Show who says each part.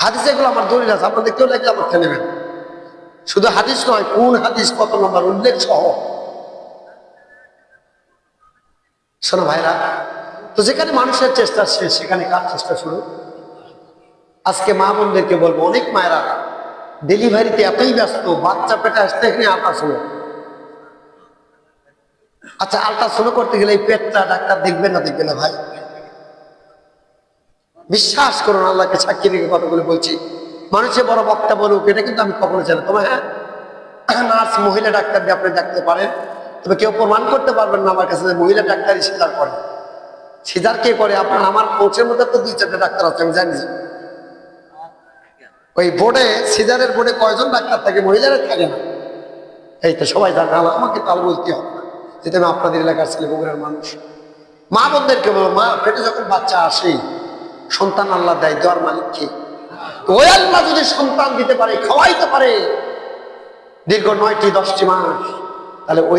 Speaker 1: হাদিস এগুলো আমার দলিল আছে, আপনাদের কেউ লাগলে আমার থেকে নেবেন। শুধু হাদিস নয়, কোন হাদিস কত নম্বর উল্লেখ সহ। শোনো ভাইরা, তো যেখানে মানুষের চেষ্টা শেষ সেখানে কার চেষ্টা শুরু? আজকে মা বোনদেরকে বলবো, অনেক মায়েরা ডেলিভারিতে এতই ব্যস্ত, বাচ্চা পেটে আসতে এখানে আল্ট্রাসাউন্ড। আচ্ছা, আল্ট্রাসাউন্ড করতে গেলে এই পেটটা ডাক্তার দেখবে না দেখবে না? ভাই বিশ্বাস করুন, আল্লাহকে সাক্ষী রেখে কথাগুলো বলছি, মানুষের বড় বক্তা বলুক, এটা কিন্তু আমি কখনো চাই না। তবে হ্যাঁ, নার্স মহিলা ডাক্তার দিয়ে আপনি দেখতে পারেন, তবে কেউ প্রমাণ করতে পারবেন না আমার কাছে যে মহিলা ডাক্তারই সিজার করে। সিজার কে করে? আপনার আমার কোচের মধ্যে তো 2-4টা ডাক্তার আছে, আমি জানি। ওই বোর্ডে, সিজারের বোর্ডে কয়জন ডাক্তার থাকে? মহিলারা থাকে না। এই তো সবাই জানে, আমাকে তাল বলতে হবে না, যেটা আমি আপনাদের এলাকার ছেলে, বগুড়ার মানুষ। মা বোনদেরকে বলবো, মা পেটে যখন বাচ্চা আসে, সন্তান আল্লাহ দেয়, দেওয়ার মালিক কে? ওই আল্লাহ যদি সন্তান দিতে পারে, খাওয়াইতে পারে দীর্ঘ 9টি 10টি মাস, তাহলে ওই